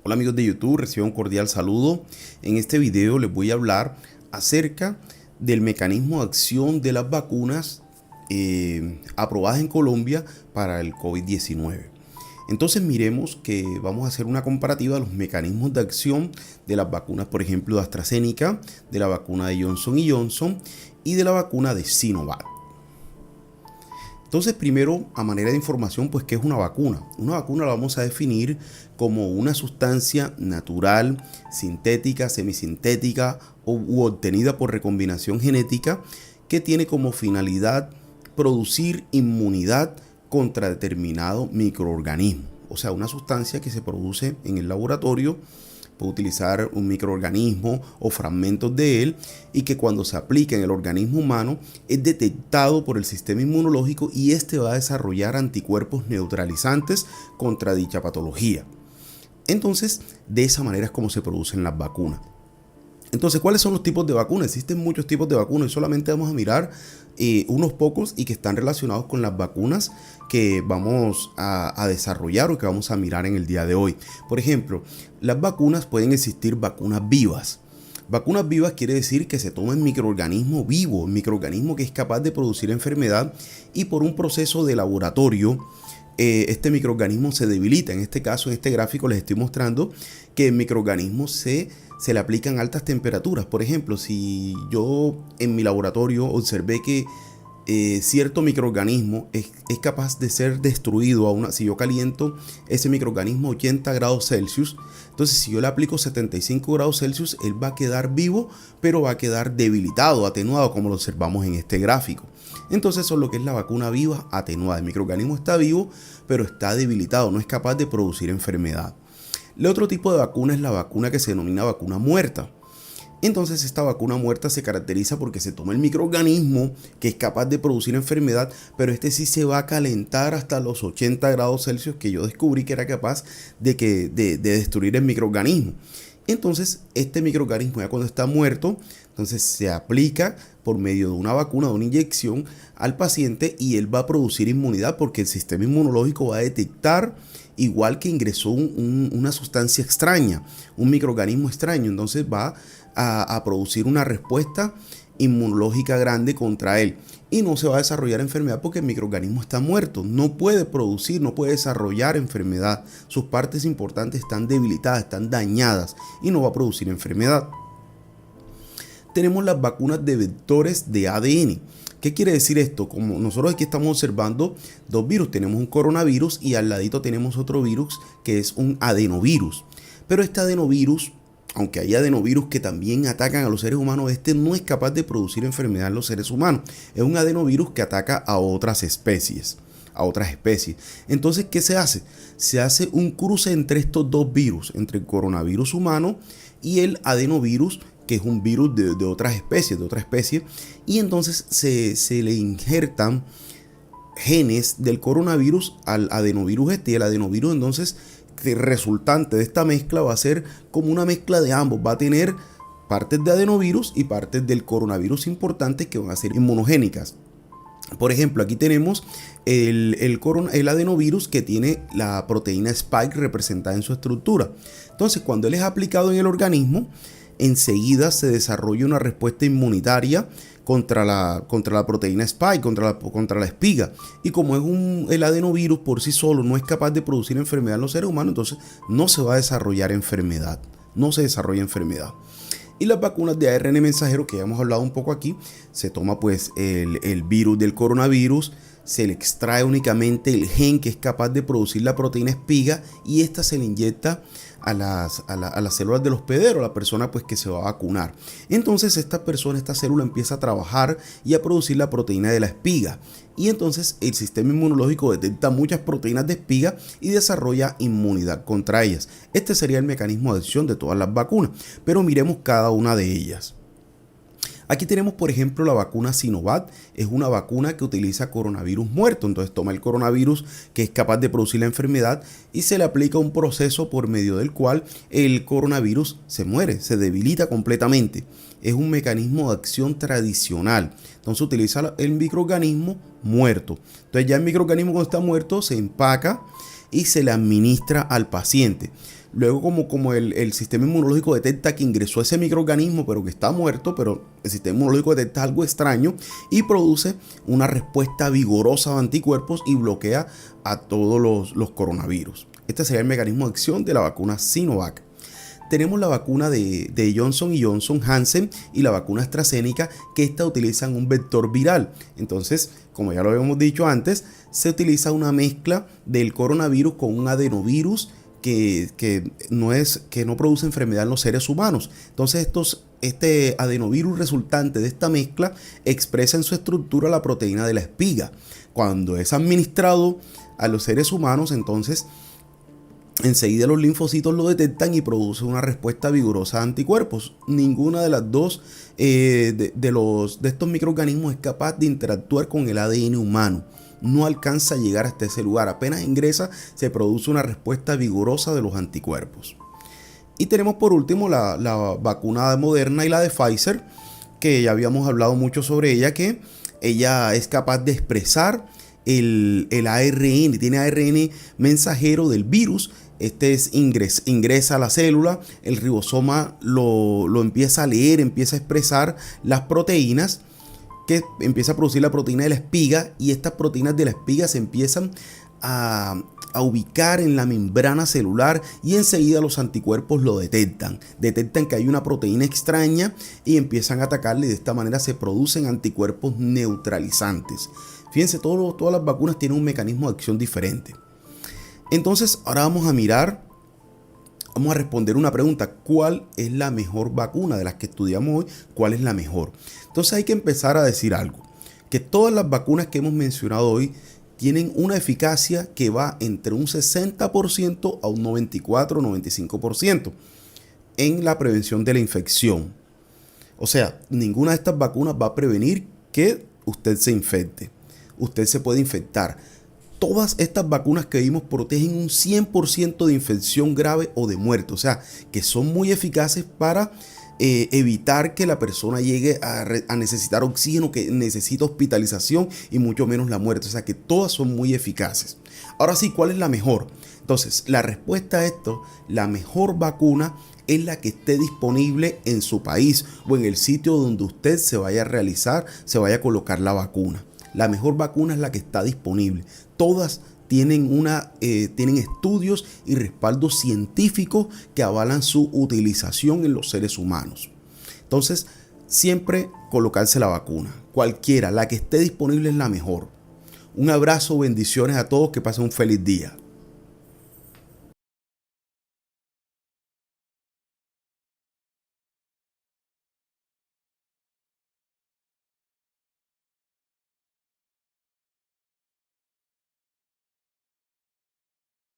Hola amigos de YouTube, reciban un cordial saludo. En este video les voy a hablar acerca del mecanismo de acción de las vacunas aprobadas en Colombia para el COVID-19. Entonces miremos que vamos a hacer una comparativa de los mecanismos de acción de las vacunas, por ejemplo, de AstraZeneca, de la vacuna de Johnson & Johnson y de la vacuna de Sinovac. Entonces, primero, a manera de información, pues, ¿qué es una vacuna? Una vacuna la vamos a definir como una sustancia natural, sintética, semisintética u obtenida por recombinación genética que tiene como finalidad producir inmunidad contra determinado microorganismo. O sea, una sustancia que se produce en el laboratorio, puede utilizar un microorganismo o fragmentos de él, y que cuando se aplica en el organismo humano es detectado por el sistema inmunológico y este va a desarrollar anticuerpos neutralizantes contra dicha patología. Entonces, de esa manera es como se producen las vacunas. Entonces, ¿cuáles son los tipos de vacunas? Existen muchos tipos de vacunas y solamente vamos a mirar unos pocos y que están relacionados con las vacunas que vamos a desarrollar o que vamos a mirar en el día de hoy. Por ejemplo, las vacunas pueden existir vacunas vivas. Vacunas vivas quiere decir que se toma el microorganismo vivo, el microorganismo que es capaz de producir enfermedad, y por un proceso de laboratorio este microorganismo se debilita. En este caso, en este gráfico les estoy mostrando que el microorganismo se le aplican altas temperaturas. Por ejemplo, si yo en mi laboratorio observé que cierto microorganismo es capaz de ser destruido si yo caliento ese microorganismo a 80 grados Celsius, entonces si yo le aplico 75 grados Celsius, él va a quedar vivo, pero va a quedar debilitado, atenuado, como lo observamos en este gráfico. Entonces eso es lo que es la vacuna viva atenuada. El microorganismo está vivo, pero está debilitado, no es capaz de producir enfermedad. El otro tipo de vacuna es la vacuna que se denomina vacuna muerta. Entonces esta vacuna muerta se caracteriza porque se toma el microorganismo que es capaz de producir enfermedad, pero este sí se va a calentar hasta los 80 grados Celsius, que yo descubrí que era capaz de destruir el microorganismo. Entonces este microorganismo, ya cuando está muerto, entonces se aplica por medio de una vacuna, de una inyección al paciente, y él va a producir inmunidad porque el sistema inmunológico va a detectar, igual que ingresó una sustancia extraña, un microorganismo extraño, entonces va a producir una respuesta inmunológica grande contra él y no se va a desarrollar enfermedad porque el microorganismo está muerto, no puede producir, no puede desarrollar enfermedad, sus partes importantes están debilitadas, están dañadas y no va a producir enfermedad. Tenemos las vacunas de vectores de ADN. ¿Qué quiere decir esto? Como nosotros aquí estamos observando dos virus, tenemos un coronavirus y al ladito tenemos otro virus que es un adenovirus. Pero este adenovirus, aunque hay adenovirus que también atacan a los seres humanos, este no es capaz de producir enfermedad en los seres humanos. Es un adenovirus que ataca a otras especies. Entonces, ¿qué se hace? Se hace un cruce entre estos dos virus, entre el coronavirus humano y el adenovirus, que es un virus de otra especie, y entonces se le injertan genes del coronavirus al adenovirus y el adenovirus entonces resultante de esta mezcla va a ser como una mezcla de ambos, va a tener partes de adenovirus y partes del coronavirus importantes que van a ser inmunogénicas. Por ejemplo, aquí tenemos el adenovirus que tiene la proteína Spike representada en su estructura. Entonces, cuando él es aplicado en el organismo, enseguida se desarrolla una respuesta inmunitaria contra la proteína Spike, contra la espiga. Y como es el adenovirus por sí solo no es capaz de producir enfermedad en los seres humanos, entonces no se va a desarrollar enfermedad. Y las vacunas de ARN mensajero, que ya hemos hablado un poco aquí, se toma pues el virus del coronavirus, se le extrae únicamente el gen que es capaz de producir la proteína espiga y esta se le inyecta a las células del hospedero, a la persona pues que se va a vacunar. Entonces esta célula empieza a trabajar y a producir la proteína de la espiga. Y entonces el sistema inmunológico detecta muchas proteínas de espiga y desarrolla inmunidad contra ellas. Este sería el mecanismo de acción de todas las vacunas, pero miremos cada una de ellas. Aquí tenemos, por ejemplo, la vacuna Sinovac. Es una vacuna que utiliza coronavirus muerto. Entonces toma el coronavirus que es capaz de producir la enfermedad y se le aplica un proceso por medio del cual el coronavirus se muere, se debilita completamente. Es un mecanismo de acción tradicional. Entonces utiliza el microorganismo muerto. Entonces ya el microorganismo cuando está muerto se empaca y se le administra al paciente. Luego como el sistema inmunológico detecta que ingresó ese microorganismo pero que está muerto, pero el sistema inmunológico detecta algo extraño y produce una respuesta vigorosa de anticuerpos y bloquea a todos los coronavirus. Este sería el mecanismo de acción de la vacuna Sinovac. Tenemos la vacuna de Johnson Johnson, Janssen, y la vacuna AstraZeneca, que estas utilizan un vector viral. Entonces, como ya lo habíamos dicho antes, se utiliza una mezcla del coronavirus con un adenovirus que no produce enfermedad en los seres humanos. Entonces, este adenovirus resultante de esta mezcla expresa en su estructura la proteína de la espiga. Cuando es administrado a los seres humanos, entonces enseguida los linfocitos lo detectan y produce una respuesta vigorosa de anticuerpos. Ninguna de las dos de estos microorganismos es capaz de interactuar con el ADN humano. No alcanza a llegar hasta ese lugar. Apenas ingresa, se produce una respuesta vigorosa de los anticuerpos. Y tenemos por último la vacuna de Moderna y la de Pfizer, que ya habíamos hablado mucho sobre ella, que ella es capaz de expresar el ARN, tiene ARN mensajero del virus. Ingresa a la célula, el ribosoma lo empieza a leer, empieza a expresar las proteínas, que empieza a producir la proteína de la espiga, y estas proteínas de la espiga se empiezan a ubicar en la membrana celular y enseguida los anticuerpos lo detectan que hay una proteína extraña y empiezan a atacarle, y de esta manera se producen anticuerpos neutralizantes. Fíjense, todas las vacunas tienen un mecanismo de acción diferente. Entonces, ahora vamos a responder una pregunta: ¿cuál es la mejor vacuna de las que estudiamos hoy? ¿Cuál es la mejor? Entonces hay que empezar a decir algo, que todas las vacunas que hemos mencionado hoy tienen una eficacia que va entre un 60% a un 94-95% en la prevención de la infección. O sea, ninguna de estas vacunas va a prevenir que usted se infecte. Usted se puede infectar. Todas estas vacunas que vimos protegen un 100% de infección grave o de muerte. O sea, que son muy eficaces para evitar que la persona llegue a necesitar oxígeno, que necesita hospitalización, y mucho menos la muerte. O sea, que todas son muy eficaces. Ahora sí, ¿cuál es la mejor? Entonces, la respuesta a esto: la mejor vacuna es la que esté disponible en su país o en el sitio donde usted se vaya a colocar la vacuna. La mejor vacuna es la que está disponible. Todas tienen estudios y respaldos científicos que avalan su utilización en los seres humanos. Entonces, siempre colocarse la vacuna. Cualquiera, la que esté disponible es la mejor. Un abrazo, bendiciones a todos, que pasen un feliz día.